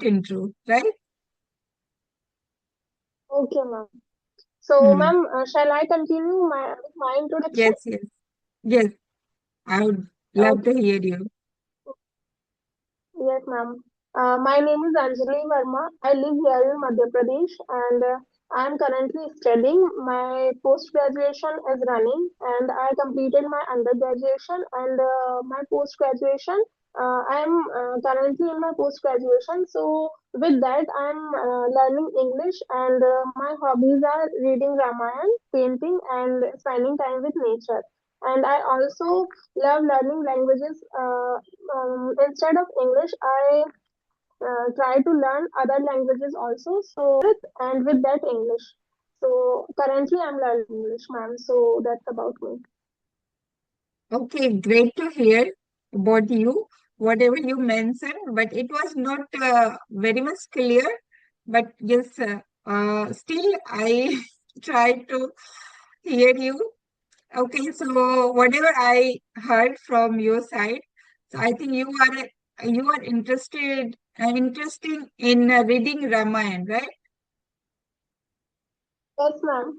intro, right? Okay, ma'am. So, Hmm. ma'am, shall I continue with my introduction? Yes, yes, yes. I would love to Okay. hear you. Yes, ma'am. My name is Anjali Verma. I live here in Madhya Pradesh and I am currently studying. My post graduation is running and I completed my undergraduation and my post graduation. I am currently in my post graduation. So, with that, I am learning English and my hobbies are reading Ramayan, painting, and spending time with nature. And I also love learning languages. Instead of English, I try to learn other languages also. And with that English. So currently I'm learning English, ma'am. So that's about me. Okay, great to hear about you, whatever you mentioned, but it was not very much clear. But yes, still I try to hear you. Okay, so whatever I heard from your side, so I think you are interesting in reading Ramayan, right? Yes, ma'am.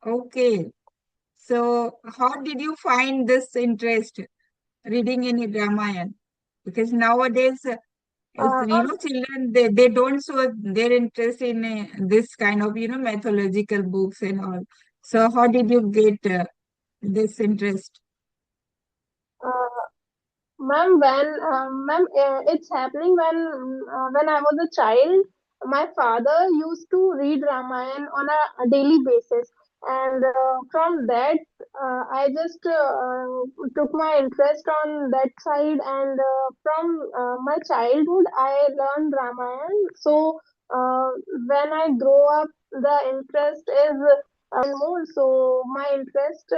Okay, so how did you find this interest reading in Ramayan? Because nowadays, Ma'am, children they don't show their interest in this kind of mythological books and all. So how did you get this interest? uh, ma'am, it's happening when I was a child. My father used to read Ramayan on a daily basis, and from that, I just took my interest on that side. And from my childhood, I learned Ramayan. So uh, when I grow up, the interest is more. So my interest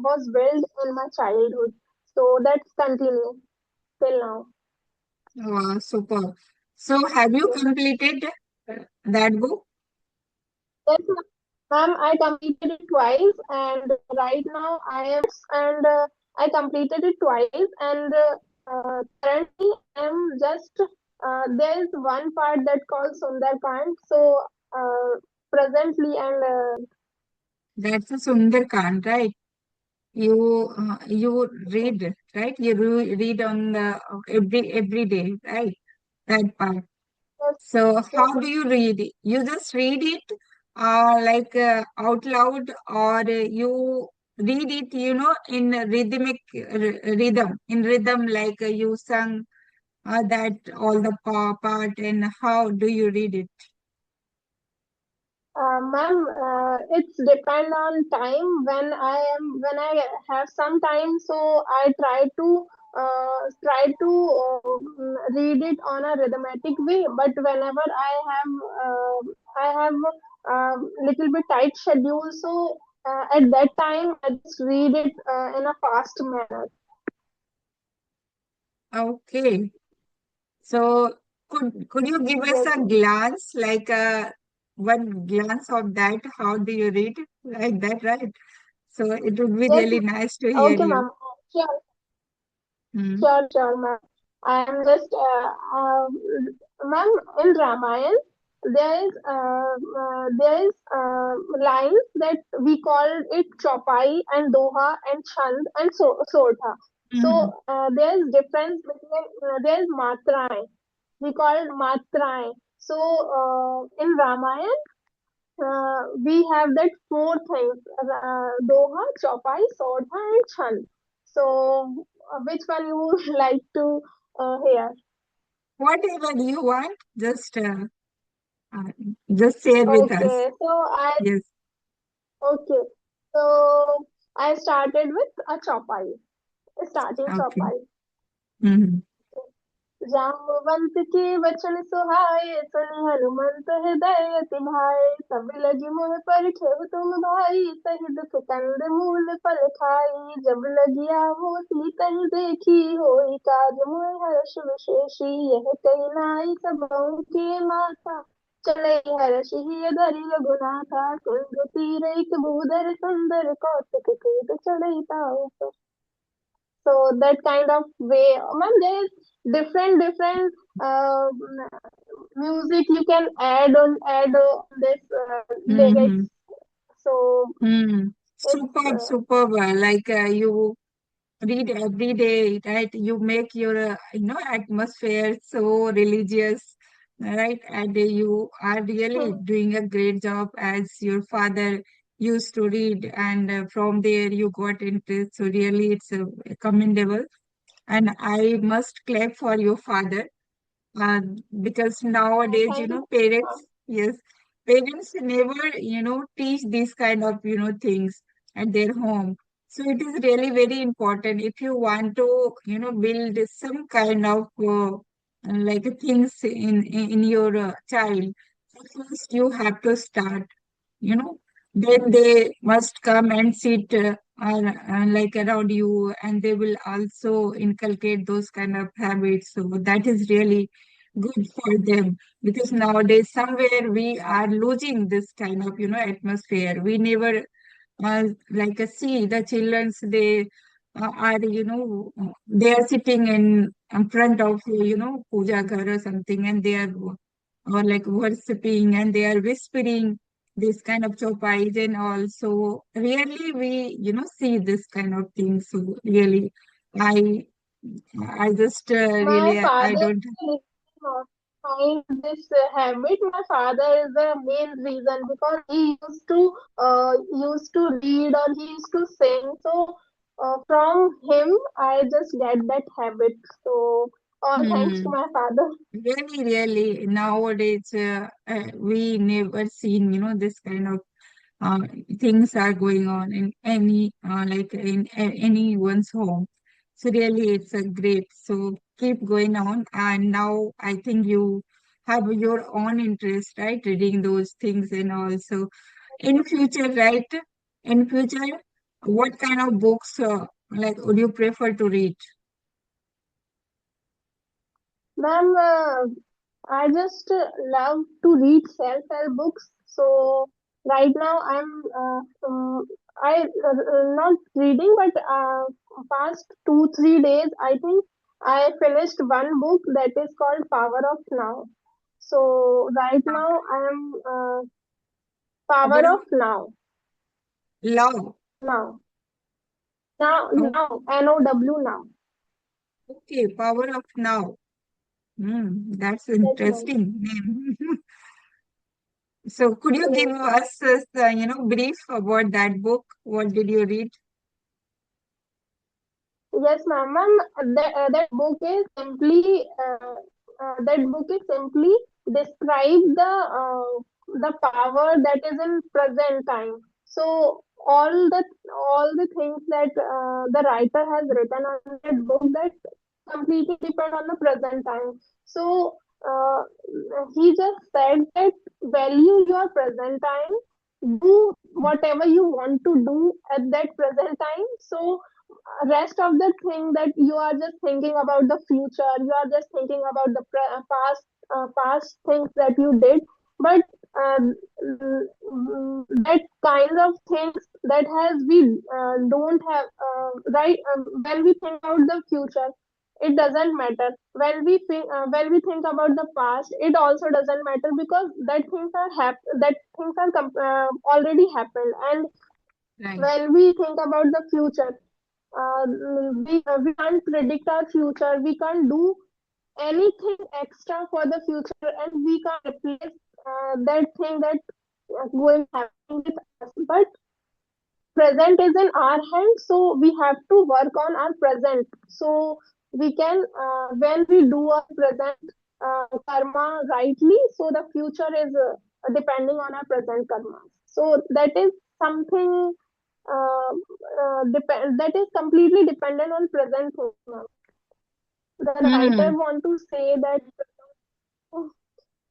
was built in my childhood. So that's continue till now. Wow, super. So have you Yes, completed that book? yes, ma'am. I completed it twice, and right now I am and I completed it twice, and currently I am just there is one part that called Sundarkand. So presently and That's a Sundarkand, right? You read, right? Read on the every day, right? That part. yes, So yes, how do you read it? You just read it like out loud, or you read it, in a rhythmic rhythm, like you sung that all the part, and how do you read it? Ma'am, it's depend on time when I have some time, so I read it on a rhythmatic way. But whenever I have little bit tight schedule, so at that time I just read it in a fast manner. Okay. So could you give us Yes, a ma'am. glance, like one glance of that? How do you read it? Like that, right? So it would be Yes, really ma'am. nice to hear Okay, you. ma'am. Sure. Hmm. Sure, ma'am. I am just, ma'am, in Ramayan, there is lines that we call it chaupai and doha and chand and sotha. Hmm. So there is difference between there is matraएं. We call it matraएं. So in Ramayan, we have that four things: doha, chaupai, sotha, and chand. So which one you would like to hear? Whatever you want, uh, just share with us. Okay, Yes. okay, so I started with a chaupai, starting Okay. chaupai. Hmm. Jambavant के वचन सुहाए सुनि हनुमंत हृदय तिभाए सब लगी मोह पर खेव तुम भाई सही दुख कंद मूल फल खाई जब लगिया होती तहि देखी होई काज मोह हर्ष विशेषी यह कही नाई सबों के माथा चले हर्ष ही धरि रघुनाथा कुंज तीर एक भूधर सुंदर कौतुक केत चढ़ई ताऊ. So that kind of way, ma'am, there is different uh, music you can add on this lyrics. Mm-hmm. So Hmm. it's Superb, superb. Like you read every day, right? You make your, atmosphere so religious, right? And you are really doing a great job as your father used to read, and from there you got interest. So really, it's commendable, and I must clap for your father uh, because nowadays, thank you. parents, yes, parents never, teach these kind of, things at their home. So it is really very important if you want to, build some kind of like things in your child. So first you have to start, you know then they must come and sit like around you, and they will also inculcate those kind of habits. So that is really good for them, because nowadays somewhere we are losing this kind of atmosphere. We never see the childrens, they are they are sitting in front of puja ghar or something, and they are or like worshipping, and they are whispering this kind of chaupais and all. So rarely we see this kind of thing. So really, I I just My really I father is don't. the reason behind this habit. My father is the main reason because he used to read or he used to sing. So from him, I just get that habit. So all thanks to Hmm. my father. Really, really, nowadays we never seen this kind of uh, things are going on in any anyone's home. So really, it's a great. So keep going on, and now I think you have your own interest, right? Reading those things, and also in future, right? In future, what kind of books would you prefer to read? Ma'am, I just love to read self-help books. So right now I not reading, but past 2 3 days I think I finished one book that is called Power of Now. So right now I am Power Power of of Now. love. Now, now, Oh, now, Now. Now. okay, power of now. That's Yes, ma'am. interesting name. So could you give So us, brief about that book? What did you read? yes, ma'am. Ma'am, that book is simply describe the power that is in present time. So all the things that the writer has written on that book, that completely depend on the present time. So uh, he just said that value your present time, do whatever you want to do at that present time. So rest of the thing that you are just thinking about the future, you are just thinking about the past things that you did, but that kinds of things that has we don't have right when we think about the future, it doesn't matter. When we think about the past, it also doesn't matter, because that things are already happened. And Right. when we think about the future, we can't predict our future, we can't do anything extra for the future, and we can't replace that thing that going happening with us. But present is in our hands, so we have to work on our present. So we can when we do our present karma rightly, so the future is depending on our present karma. So that is something that is completely dependent on present things, ma'am. The writer Hmm. want to say that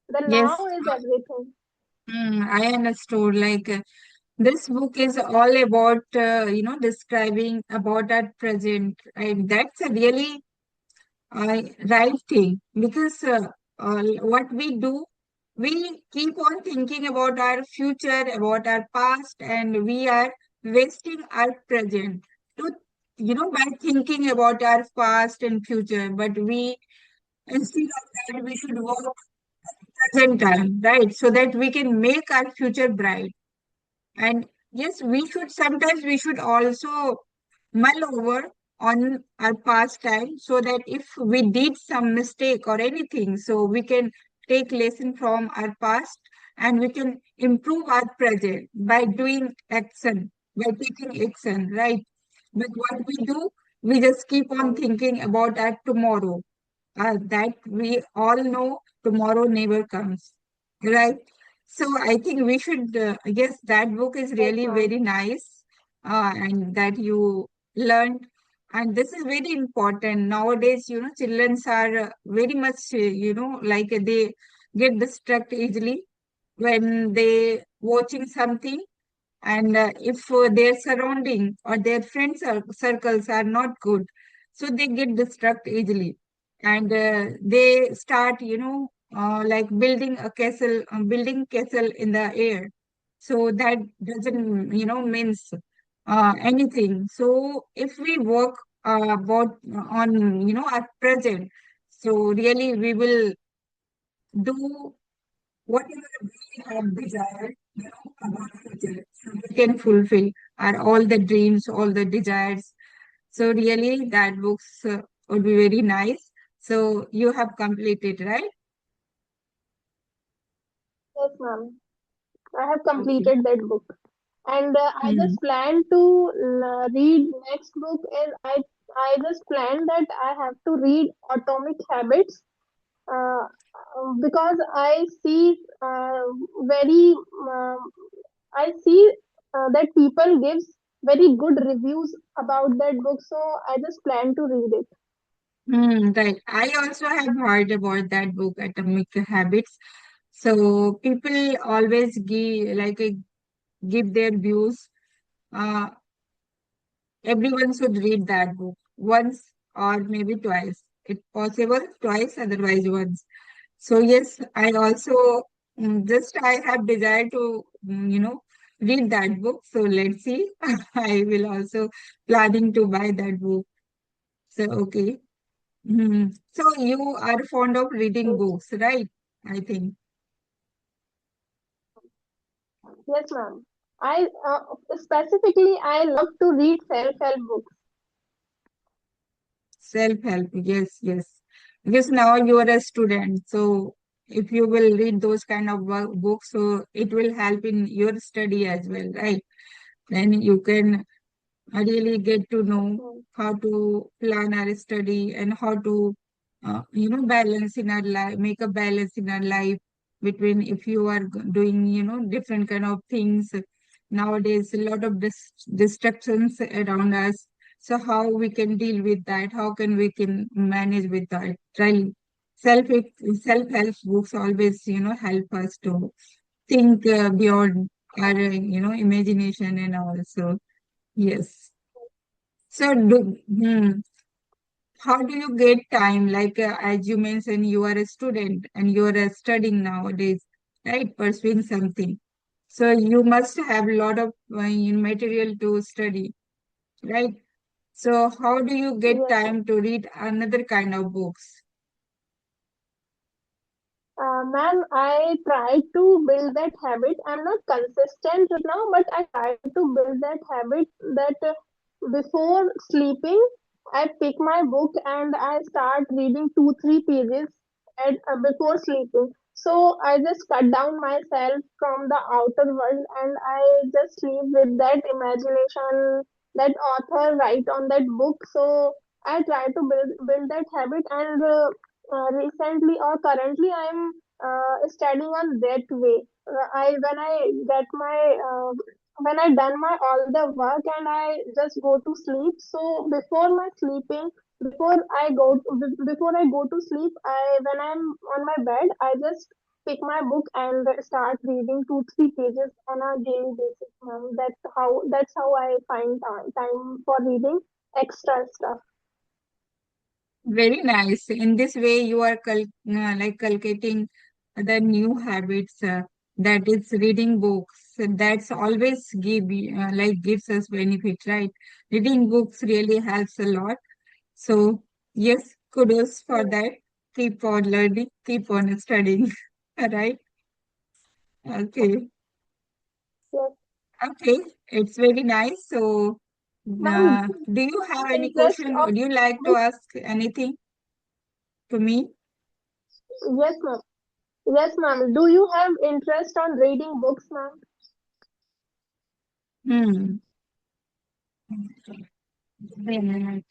the Yes. now is everything. I understood. Like this book is all about, describing about our present. Right? That's a really right thing, because what we do, we keep on thinking about our future, about our past, and we are wasting our present to, by thinking about our past and future. But we Instead of that, we should work present time, right? So that we can make our future bright. And yes, we should sometimes we should also mull over on our past time so that if we did some mistake or anything, so we can take lesson from our past and we can improve our present by doing action, by taking action, right? But what we do, we just keep on Um, thinking about our tomorrow, that we all know tomorrow never comes, right? So I think we should, yes, that book is yes, really ma'am. very nice, and that you learned. And this is very important. Nowadays, children are very much, like they get distracted easily when they watching something, and if their surrounding or their friends circles are not good, so they get distracted easily, and they start like building castle in the air. So that doesn't means anything. So if we work about on at present, so really we will do whatever we have desired, about future, so we can fulfill our all the dreams, all the desires. So really, that books would be very nice. So you have completed, right? Yes, ma'am. I have Okay. completed that book. And I Hmm. just plan to read next book is I just plan that I have to read Atomic Habits uh, because very uh, I see that people gives very good reviews about that book, so I just plan to read it. Right. I also have heard about that book, Atomic Habits. So people always give their views. Uh, Everyone should read that book once or maybe twice. If possible, twice, otherwise once. So yes, I also just I have desire to read that book. So let's see. I will also planning to buy that book. So okay. So you are fond of reading Yes, books, right? I think yes, ma'am. I specifically I love to read self-help books. self-help. Yes, yes. Because now you are a student, so if you will read those kind of books, so it will help in your study as well, right? Then you can really get to Yes, know ma'am. how to plan our study and how to balance in our life, make a balance in our life between if you are doing different kind of things. Nowadays a lot of distractions around us, so how we can deal with that, how can we can manage with that, right? self Self-help books always help us to think beyond our imagination and also. Yes. So, how do you get time? Like, as you mentioned, you are a student and you are studying nowadays, right? Pursuing something. So, you must have a lot of material to study, right? So, how do you get Yes, ma'am. time to read another kind of books? Ma'am, I try to build that habit. I'm not consistent right now, but I try to build that habit that before sleeping, I pick my book and I start reading 2, 3 pages before sleeping. So I just cut down myself from the outer world and I just sleep with that imagination that author write on that book. So I try to build that habit and recently or currently I'm studying on that way. I when I get my when I done my all the work and I just go to sleep. So before my sleeping, before I go to sleep, I when I'm on my bed, I just pick my book and start reading 2, 3 pages on a daily basis. That's how I find time for reading extra stuff. Very nice. In this way, you are like cultivating the new habits, that is reading books. So that's always like gives us benefit, right? Reading books really helps a lot. So yes, kudos for Yes, that. keep on learning, keep on studying. Right? Okay. Yes. Okay. It's very nice. So, Ma'am, do you have any interest question? of Would you like to which? ask anything to me? Yes, ma'am. Yes, ma'am. Do you have interest on reading books, ma'am? Hmm. Very nice.